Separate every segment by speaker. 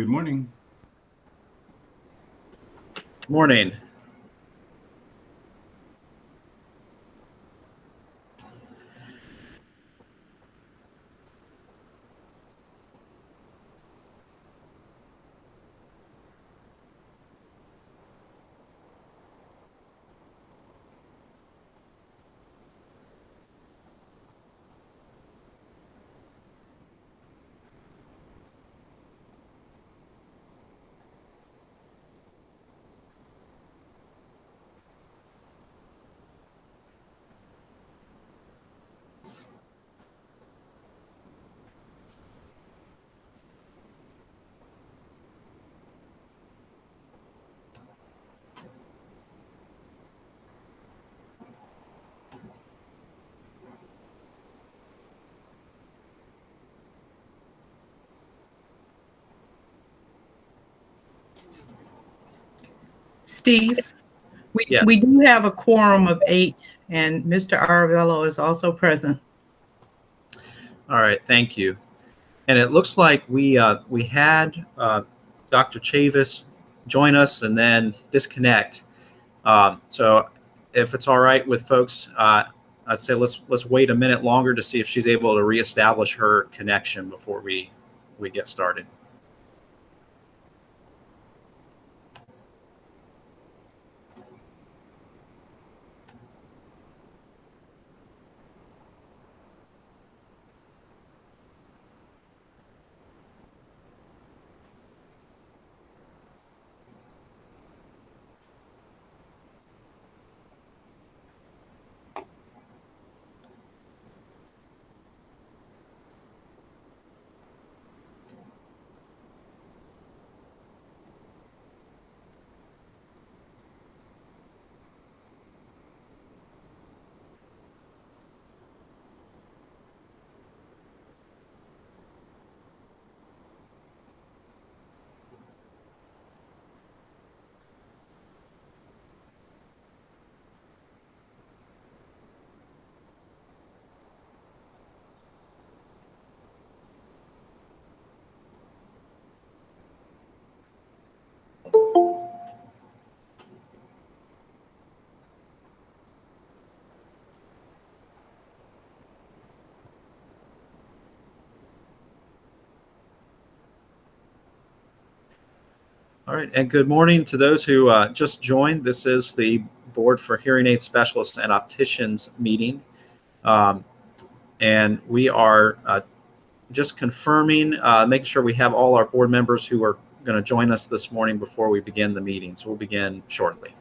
Speaker 1: Good morning.
Speaker 2: Morning.
Speaker 3: Steve,
Speaker 2: Yes.
Speaker 3: we do have a quorum of 8, and Mr. Aravello is also present.
Speaker 2: All right. Thank you. And it looks like we had Dr. Chavis join us and then disconnect. So if it's all right with folks, I'd say let's wait a minute longer to see if she's able to reestablish her connection before we get started. All right, and good morning to those who just joined. This is the Board for Hearing Aid Specialists and Opticians meeting. And we are just confirming, making sure we have all our board members who are going to join us this morning before we begin the meeting. So we'll begin shortly.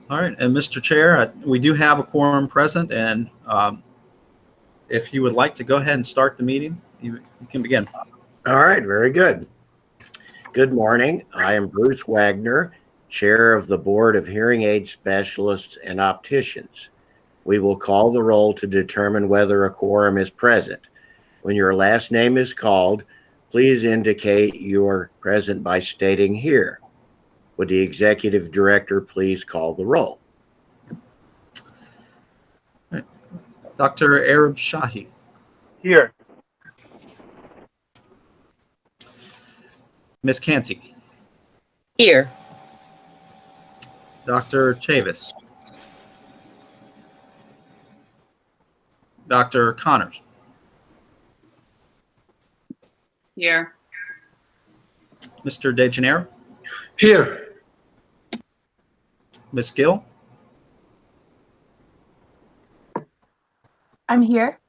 Speaker 2: All right, and Mr. Chair, we do have a quorum present, and if you would like to go ahead and start the meeting, you can begin.
Speaker 4: All right, very good. Good morning. I am Bruce Wagner, Chair of the Board of Hearing Aid Specialists and Opticians. We will call the roll to determine whether a quorum is present. When your last name is called, please indicate you are present by stating here. Would the executive director please call the roll?
Speaker 2: Dr. Arab Shahi.
Speaker 1: Here.
Speaker 2: Ms. Canty.
Speaker 3: Here.
Speaker 2: Dr. Chavis. Dr. Connors.
Speaker 5: Here.
Speaker 2: Mr. DeGennaro.
Speaker 1: Here.
Speaker 2: Ms. Gill.
Speaker 6: I'm here.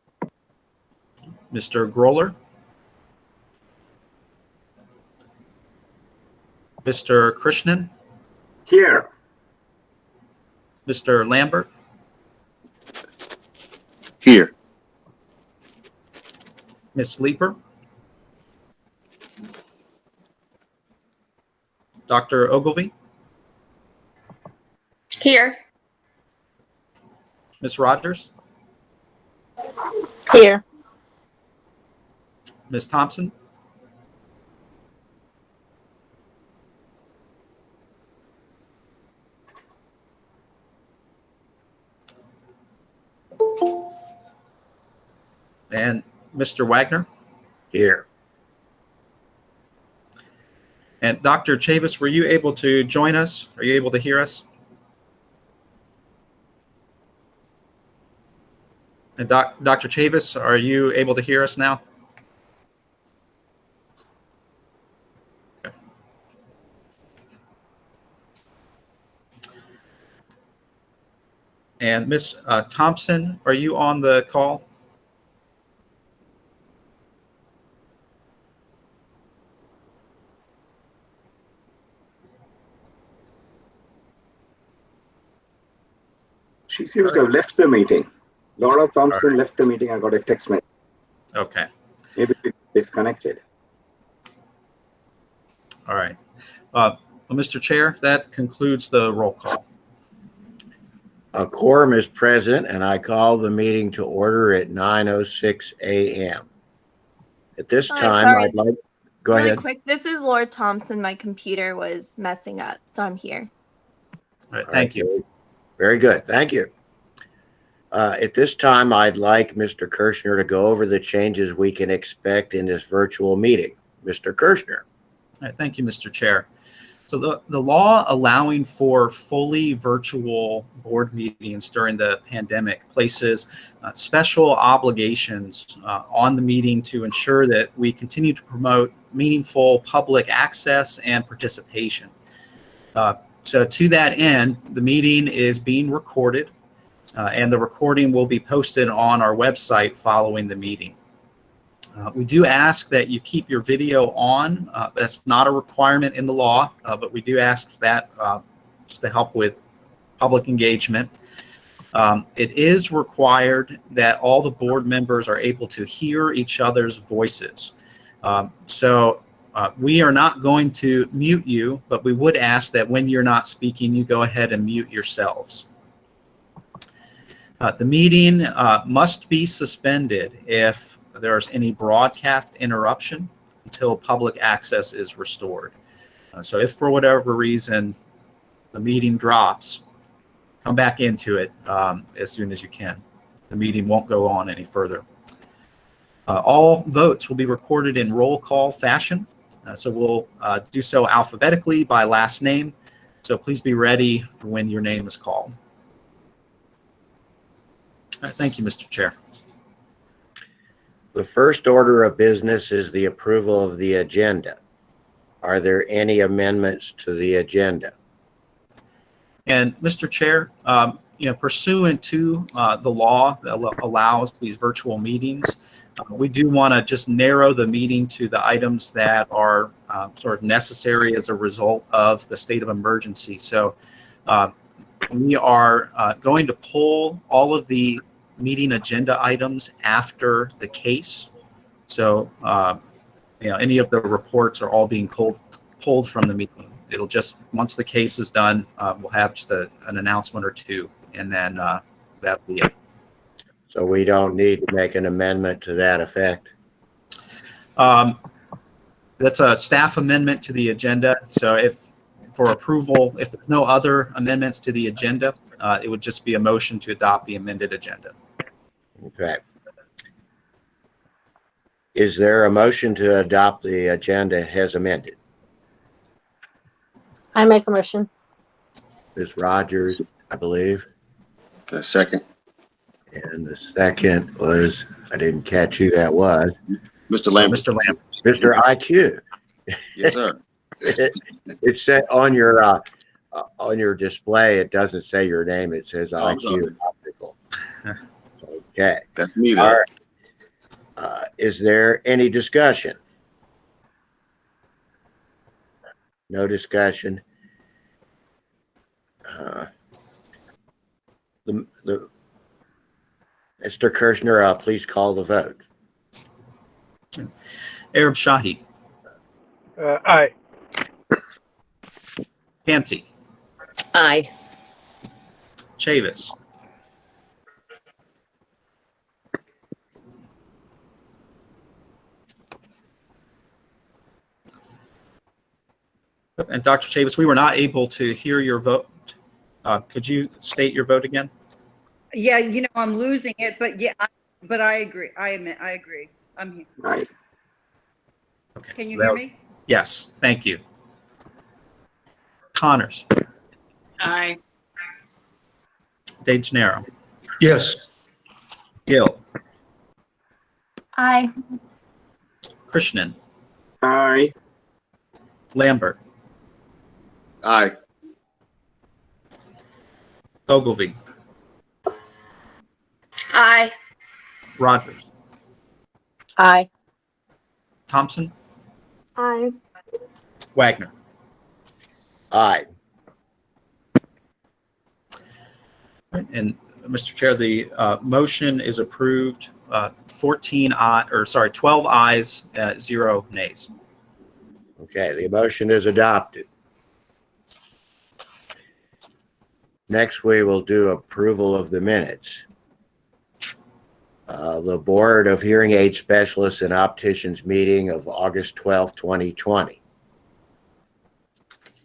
Speaker 2: Mr. Groller. Mr. Krishnan.
Speaker 1: Here.
Speaker 2: Mr. Lambert.
Speaker 7: Here.
Speaker 2: Ms. Leeper. Dr. Ogilvie.
Speaker 6: Here.
Speaker 2: Ms. Rogers.
Speaker 6: Here.
Speaker 2: Ms. Thompson. And Mr. Wagner.
Speaker 4: Here.
Speaker 2: And Dr. Chavis, were you able to join us? Are you able to hear us? And Dr. Chavis, are you able to hear us now? Okay. And Ms. Thompson, are you on the call?
Speaker 1: She seems to have left the meeting. Laura Thompson left the meeting. I got a text message.
Speaker 2: Okay.
Speaker 1: Maybe she disconnected.
Speaker 2: All right. Well, Mr. Chair, that concludes the roll call.
Speaker 4: A quorum is present, and I call the meeting to order at 9:06 a.m. At this time,
Speaker 8: sorry.
Speaker 4: I'd like, go
Speaker 8: Really
Speaker 4: ahead.
Speaker 8: quick, this is Laura Thompson. My computer was messing up, so I'm here.
Speaker 2: All right.
Speaker 4: All
Speaker 2: Thank
Speaker 4: right,
Speaker 2: you.
Speaker 4: Very good. Thank you. At this time, I'd like Mr. Kirshner to go over the changes we can expect in this virtual meeting. Mr. Kirshner.
Speaker 2: All right, thank you, Mr. Chair. So the law allowing for fully virtual board meetings during the pandemic places special obligations on the meeting to ensure that we continue to promote meaningful public access and participation. So to that end, the meeting is being recorded and the recording will be posted on our website following the meeting. We do ask that you keep your video on. That's not a requirement in the law, but we do ask that just to help with public engagement. It is required that all the board members are able to hear each other's voices. We are not going to mute you, but we would ask that when you're not speaking, you go ahead and mute yourselves. The meeting must be suspended if there's any broadcast interruption until public access is restored. So if for whatever reason the meeting drops, come back into it as soon as you can. The meeting won't go on any further. All votes will be recorded in roll call fashion. So we'll do so alphabetically by last name. So please be ready when your name is called. All right, thank you, Mr. Chair.
Speaker 4: The first order of business is the approval of the agenda. Are there any amendments to the agenda?
Speaker 2: And Mr. Chair, pursuant to the law that allows these virtual meetings, we do want to just narrow the meeting to the items that are sort of necessary as a result of the state of emergency. So we are going to pull all of the meeting agenda items after the case. So, any of the reports are all being pulled from the meeting. It'll just, once the case is done, we'll have just an announcement or two, and then that'll be it.
Speaker 4: So we don't need to make an amendment to that effect?
Speaker 2: That's a staff amendment to the agenda. So if for approval, if there's no other amendments to the agenda, it would just be a motion to adopt the amended agenda.
Speaker 4: Okay. Is there a motion to adopt the agenda as amended?
Speaker 6: I make a motion.
Speaker 4: Ms. Rogers, I believe.
Speaker 7: The second.
Speaker 4: And the second was, I didn't catch who that was.
Speaker 7: Mr. Lambert.
Speaker 2: Mr. Lamb.
Speaker 4: Mr. IQ.
Speaker 7: Yes, sir.
Speaker 4: It said on your display, it doesn't say your name. It says
Speaker 7: I'm sorry.
Speaker 4: IQ Optical. Okay.
Speaker 7: That's me
Speaker 4: All
Speaker 7: there.
Speaker 4: right. Is there any discussion? No discussion. Mr. Kirshner, please call the vote.
Speaker 2: Arab Shahi.
Speaker 9: Aye.
Speaker 2: Canty.
Speaker 6: Aye.
Speaker 2: Chavis. And Dr. Chavis, we were not able to hear your vote. Could you state your vote again?
Speaker 10: Yeah, I'm losing it, but yeah, but I agree. I agree. I'm here.
Speaker 1: Aye.
Speaker 2: Okay.
Speaker 10: Can you
Speaker 2: so
Speaker 10: hear
Speaker 2: that-
Speaker 10: me?
Speaker 2: Yes, thank you. Connors.
Speaker 5: Aye.
Speaker 2: De Gennaro.
Speaker 9: Yes.
Speaker 2: Gill.
Speaker 8: Aye.
Speaker 2: Krishnan.
Speaker 1: Aye.
Speaker 2: Lambert.
Speaker 7: Aye.
Speaker 2: Ogilvy.
Speaker 6: Aye.
Speaker 2: Rogers.
Speaker 6: Aye.
Speaker 2: Thompson.
Speaker 6: Aye.
Speaker 2: Wagner.
Speaker 4: Aye.
Speaker 2: And Mr. Chair, the motion is approved. 12 ayes, 0 nays.
Speaker 4: Okay, the motion is adopted. Next, we will do approval of the minutes. The Board of Hearing Aid Specialists and Opticians meeting of August 12th, 2020.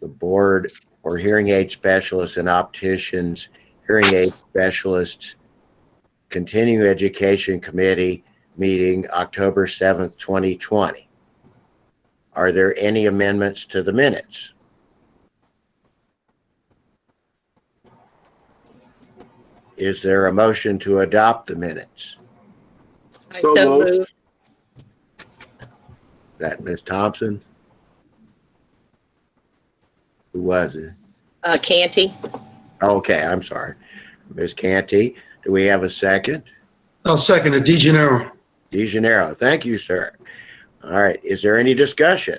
Speaker 4: The Board for Hearing Aid Specialists and Opticians, Hearing Aid Specialists Continuing Education Committee meeting October 7th, 2020. Are there any amendments to the minutes? Is there a motion to adopt the minutes?
Speaker 6: I
Speaker 1: So
Speaker 6: so
Speaker 1: moved.
Speaker 6: move.
Speaker 4: Is that Ms. Thompson? Who was it?
Speaker 6: Canty.
Speaker 4: Okay, I'm sorry. Ms. Canty, do we have a second?
Speaker 9: I'll second it. De Gennaro.
Speaker 4: De Gennaro, thank you, sir. All right, is there any discussion?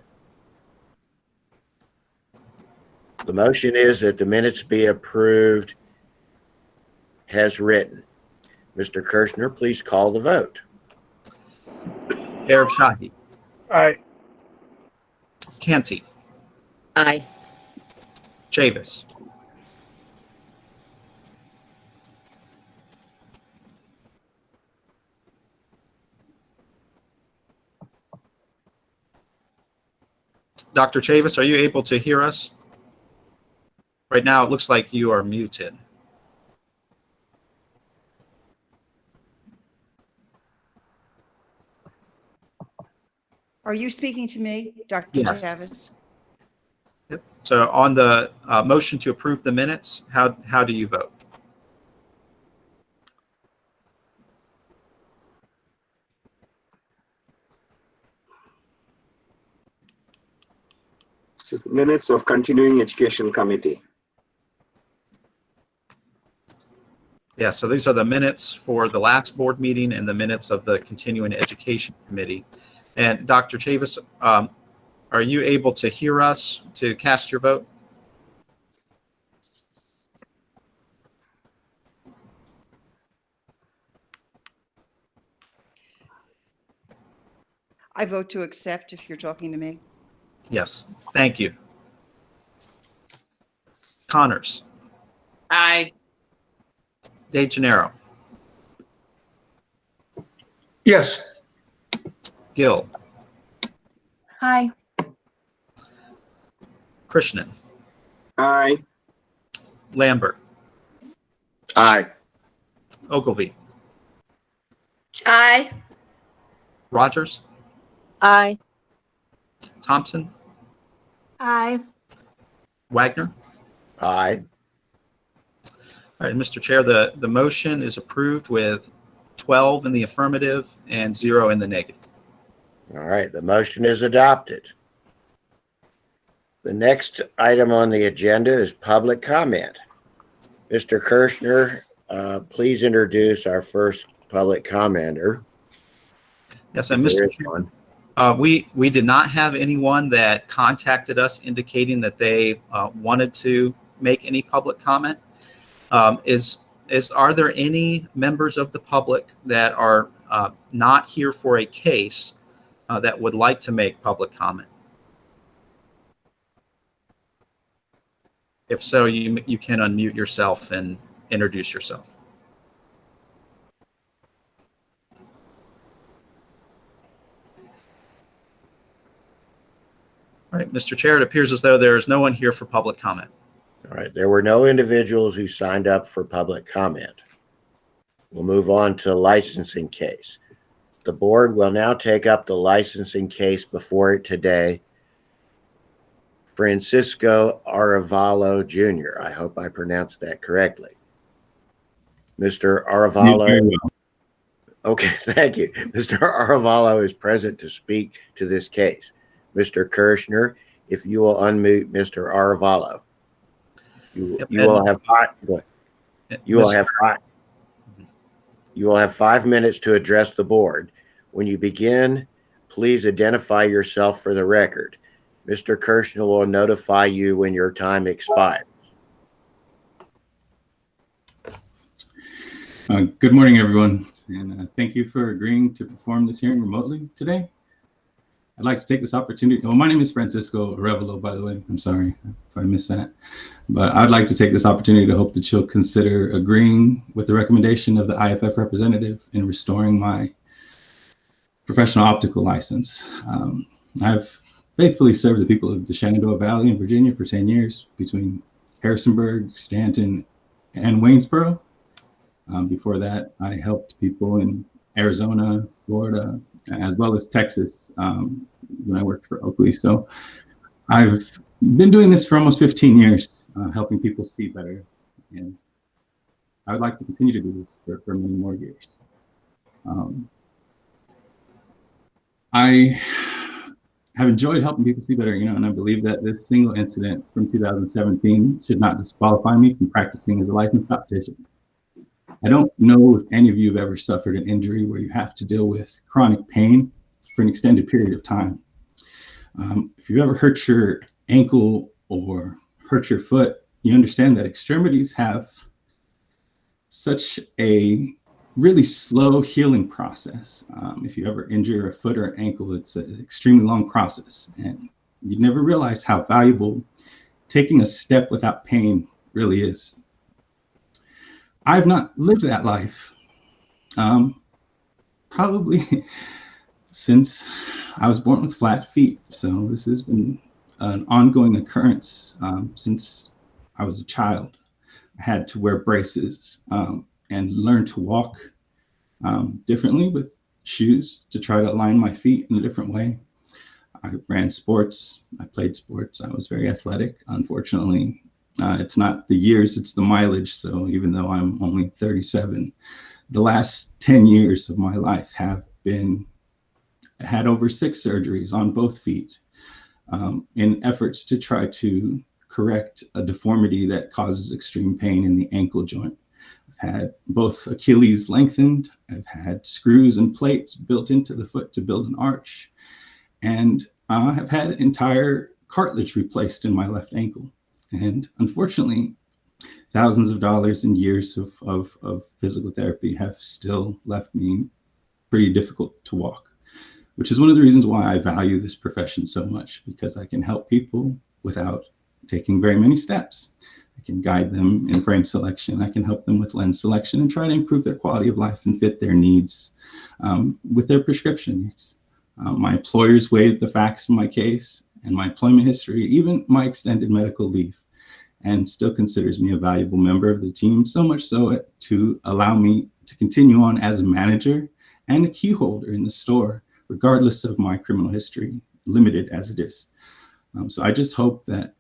Speaker 4: The motion is that the minutes be approved as written. Mr. Kirshner, please call the vote.
Speaker 2: Arab Shahi.
Speaker 9: Aye.
Speaker 2: Canty.
Speaker 6: Aye.
Speaker 2: Chavis. Dr. Chavis, are you able to hear us? Right now, it looks like you are muted.
Speaker 10: Are you speaking to me, Dr.
Speaker 2: Yes.
Speaker 10: Chavis?
Speaker 2: Yep. So on the motion to approve the minutes, how do you vote?
Speaker 1: So the minutes of Continuing Education Committee.
Speaker 2: Yeah, so these are the minutes for the last board meeting and the minutes of the Continuing Education Committee. And Dr. Chavis, are you able to hear us to cast your vote?
Speaker 10: I vote to accept if you're talking to me.
Speaker 2: Yes, thank you. Connors.
Speaker 5: Aye.
Speaker 2: De Gennaro.
Speaker 9: Yes.
Speaker 2: Gill.
Speaker 8: Aye.
Speaker 2: Krishnan.
Speaker 1: Aye.
Speaker 2: Lambert,
Speaker 7: Aye.
Speaker 2: Ogilvy,
Speaker 6: Aye.
Speaker 2: Rogers,
Speaker 6: Aye.
Speaker 2: Thompson,
Speaker 8: Aye.
Speaker 2: Wagner.
Speaker 4: Aye.
Speaker 2: All right, Mr. Chair, the motion is approved with 12 in the affirmative and 0 in the negative.
Speaker 4: All right, the motion is adopted. The next item on the agenda is public comment. Mr. Kirschner, please introduce our first public commenter.
Speaker 2: Yes, and
Speaker 4: If there
Speaker 2: Mr.
Speaker 4: is
Speaker 2: Chair,
Speaker 4: one.
Speaker 2: we did not have anyone that contacted us indicating that they wanted to make any public comment. Are there any members of the public that are not here for a case that would like to make public comment? If so, you can unmute yourself and introduce yourself. All right, Mr. Chair, it appears as though there is no one here for public comment.
Speaker 4: All right, there were no individuals who signed up for public comment. We'll move on to licensing case. The board will now take up the licensing case before it today. Francisco Arevalo Jr. I hope I pronounced that correctly. Mr. Arevalo. Okay, thank you. Mr. Arevalo is present to speak to this case. Mr. Kirschner, if you will unmute Mr. Arevalo. You will have 5 minutes to address the board. When you begin, please identify yourself for the record. Mr. Kirschner will notify you when your time expires.
Speaker 11: Good morning, everyone, and thank you for agreeing to perform this hearing remotely today. I'd like to take this opportunity. Well, my name is Francisco Arevalo, by the way. I'm sorry if I missed that. But I'd like to take this opportunity to hope that you'll consider agreeing with the recommendation of the IFF representative in restoring my professional optical license. I've faithfully served the people of the Shenandoah Valley in Virginia for 10 years between Harrisonburg, Stanton, and Waynesboro. Before that, I helped people in Arizona, Florida, as well as Texas when I worked for Oakley. So I've been doing this for almost 15 years, helping people see better. And I would like to continue to do this for many more years. I have enjoyed helping people see better, and I believe that this single incident from 2017 should not disqualify me from practicing as a licensed optician. I don't know if any of you have ever suffered an injury where you have to deal with chronic pain for an extended period of time. If you ever hurt your ankle or hurt your foot, you understand that extremities have such a really slow healing process. If you ever injure a foot or an ankle, it's an extremely long process, and you never realize how valuable taking a step without pain really is. I've not lived that life probably since I was born with flat feet. So this has been an ongoing occurrence since I was a child. I had to wear braces and learn to walk differently with shoes to try to align my feet in a different way. I ran sports. I played sports. I was very athletic. Unfortunately, it's not the years, it's the mileage. So even though I'm only 37, the last 10 years of my life have had over 6 surgeries on both feet in efforts to try to correct a deformity that causes extreme pain in the ankle joint. I've had both Achilles lengthened. I've had screws and plates built into the foot to build an arch. And I have had entire cartilage replaced in my left ankle. And unfortunately, thousands of dollars and years of physical therapy have still left me pretty difficult to walk, which is one of the reasons why I value this profession so much, because I can help people without taking very many steps. I can guide them in frame selection. I can help them with lens selection and try to improve their quality of life and fit their needs with their prescription needs. My employers weighed the facts of my case and my employment history, even my extended medical leave. and still considers me a valuable member of the team, so much so to allow me to continue on as a manager and a key holder in the store, regardless of my criminal history, limited as it is. So I just hope that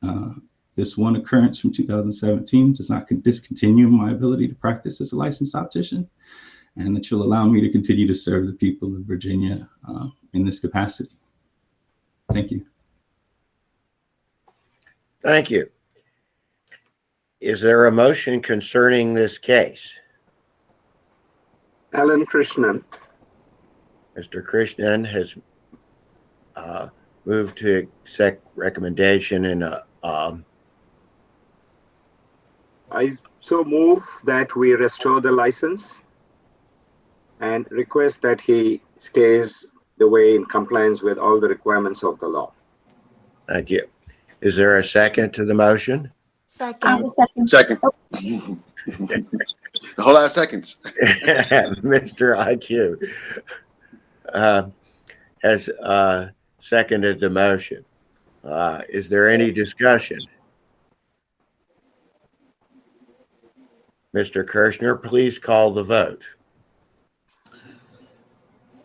Speaker 11: this one occurrence from 2017 does not discontinue my ability to practice as a licensed optician, and that you'll allow me to continue to serve the people of Virginia in this capacity. Thank you.
Speaker 4: Thank you. Is there a motion concerning this case?
Speaker 1: Alan Krishnan.
Speaker 4: Mr. Krishnan has moved to accept recommendation and
Speaker 1: I so move that we restore the license and request that he stays the way in compliance with all the requirements of the law.
Speaker 4: thank you. Is there a second to the motion?
Speaker 8: Second.
Speaker 7: Second. The whole lot of seconds.
Speaker 4: Mr. IQ has seconded the motion. Is there any discussion? Mr. Kirshner, please call the vote.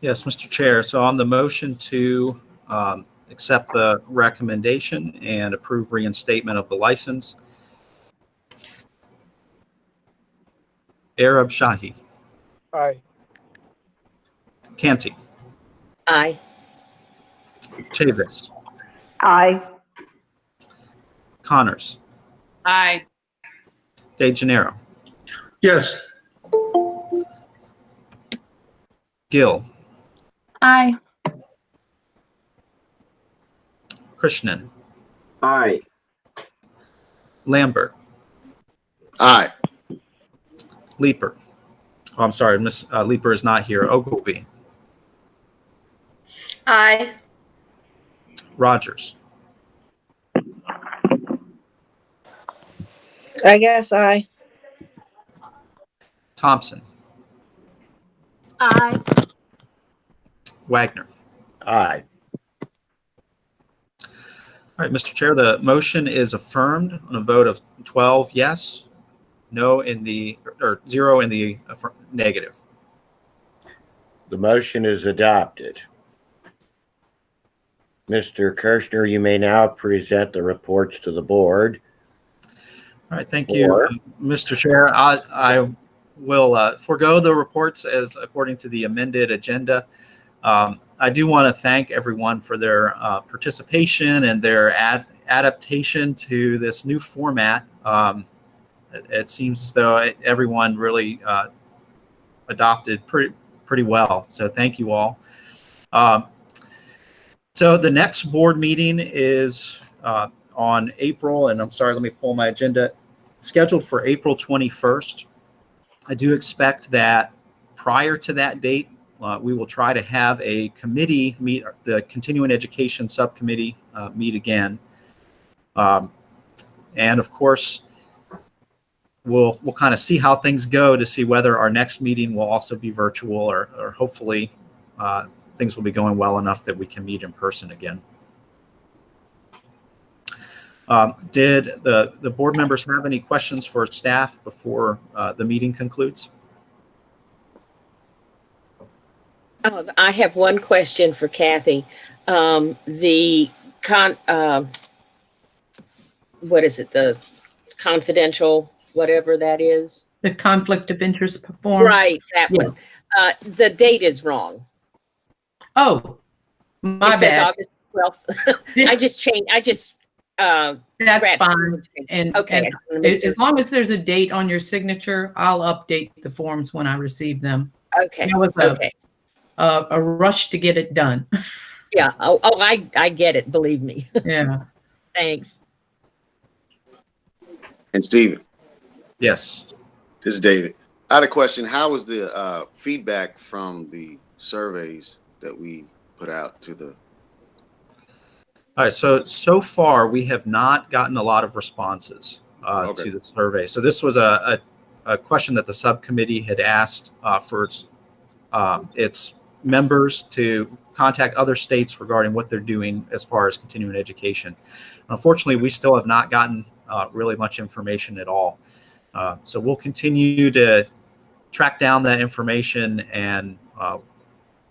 Speaker 2: Yes, Mr. Chair. So on the motion to accept the recommendation and approve reinstatement of the license, Arab Shahi.
Speaker 9: Aye.
Speaker 2: Canty.
Speaker 6: Aye.
Speaker 2: Chavis.
Speaker 5: Aye.
Speaker 2: Connors.
Speaker 5: Aye.
Speaker 2: De Janeiro.
Speaker 9: Yes.
Speaker 2: Gill.
Speaker 8: Aye.
Speaker 2: Krishnan.
Speaker 1: Aye.
Speaker 2: Lambert.
Speaker 7: Aye.
Speaker 2: Leeper. Oh, I'm sorry, Miss Leeper is not here. Ogilvy.
Speaker 6: Aye.
Speaker 2: Rogers.
Speaker 6: I guess aye.
Speaker 2: Thompson.
Speaker 8: Aye.
Speaker 2: Wagner.
Speaker 4: Aye.
Speaker 2: All right, Mr. Chair, the motion is affirmed on a vote of 12 yes, no in the, or 0 in the negative.
Speaker 4: The motion is adopted. Mr. Kirshner, you may now present the reports to the board.
Speaker 2: All right, thank you, Mr. Chair. I will forego the reports as according to the amended agenda. I do want to thank everyone for their participation and their adaptation to this new format. It seems as though everyone really adopted pretty well. So thank you all. So the next board meeting is on April, and I'm sorry, let me pull my agenda, scheduled for April 21st. I do expect that prior to that date, we will try to have a committee meet, the Continuing Education Subcommittee meet again. And of course, we'll kind of see how things go to see whether our next meeting will also be virtual or hopefully things will be going well enough that we can meet in person again. Did the board members have any questions for staff before the meeting concludes?
Speaker 6: Oh, I have one question for Kathy. What is it? The confidential, whatever that is.
Speaker 3: The conflict of interest form.
Speaker 6: Right, that one. The date is wrong.
Speaker 3: Oh, my
Speaker 6: It says
Speaker 3: bad.
Speaker 6: August 12th. I just changed.
Speaker 3: That's
Speaker 6: scratched
Speaker 3: fine.
Speaker 6: it.
Speaker 3: And,
Speaker 6: Okay.
Speaker 3: and as long as there's a date on your signature, I'll update the forms when I receive them.
Speaker 6: Okay.
Speaker 3: That was
Speaker 6: Okay.
Speaker 3: a rush to get it done.
Speaker 6: Yeah. Oh, I get it. Believe me.
Speaker 3: Yeah.
Speaker 6: Thanks.
Speaker 7: And Stephen,
Speaker 2: Yes.
Speaker 7: this is David. I had a question. How was the feedback from the surveys that we put out to the?
Speaker 2: All right, so far we have not gotten a lot of responses
Speaker 7: Okay.
Speaker 2: to the survey. So this was a question that the subcommittee had asked for its members to contact other states regarding what they're doing as far as continuing education. Unfortunately, we still have not gotten really much information at all. So we'll continue to track down that information, and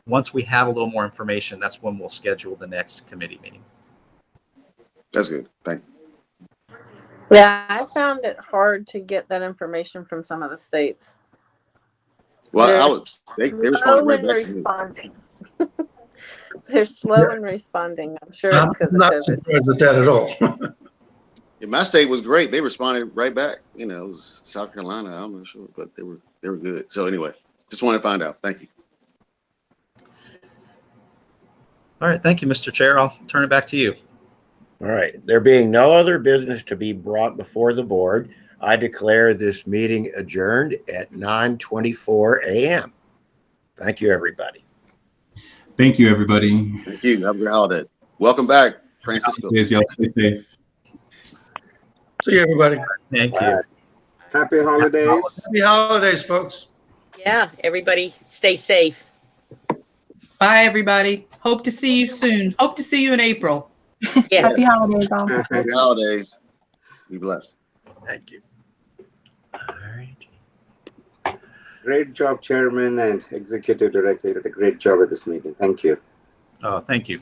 Speaker 2: once we have a little more information, that's when we'll schedule the next committee meeting.
Speaker 7: That's good. Thank you.
Speaker 12: Yeah, I found it hard to get that information from some of the states.
Speaker 7: Well, they responded
Speaker 12: slow
Speaker 7: right
Speaker 12: in
Speaker 7: back to me.
Speaker 12: responding. They're slow in responding. I'm sure
Speaker 9: I'm
Speaker 12: it's because of
Speaker 9: not
Speaker 12: COVID.
Speaker 9: surprised at that at all.
Speaker 7: Yeah, my state was great. They responded right back. You know, it was South Carolina. I'm not sure, but they were good. So anyway, just wanted to find out. Thank you.
Speaker 2: All right, thank you, Mr. Chair. I'll turn it back to you.
Speaker 4: All right. There being no other business to be brought before the board, I declare this meeting adjourned at 9:24 a.m. Thank you, everybody.
Speaker 11: Thank you, everybody.
Speaker 7: Thank you. Have a good holiday. Welcome back, Francisco.
Speaker 11: Y'all stay safe.
Speaker 9: See you, everybody.
Speaker 2: Thank you.
Speaker 1: Happy holidays.
Speaker 9: Happy holidays, folks.
Speaker 6: Yeah, everybody stay safe.
Speaker 3: Bye, everybody. Hope to see you soon. Hope to see you in April.
Speaker 6: Yes.
Speaker 8: Happy holidays, all.
Speaker 7: Happy holidays. Be blessed.
Speaker 4: Thank you. All right.
Speaker 1: Great job, Chairman and Executive Director. You did a great job at this meeting. Thank you.
Speaker 2: Thank you.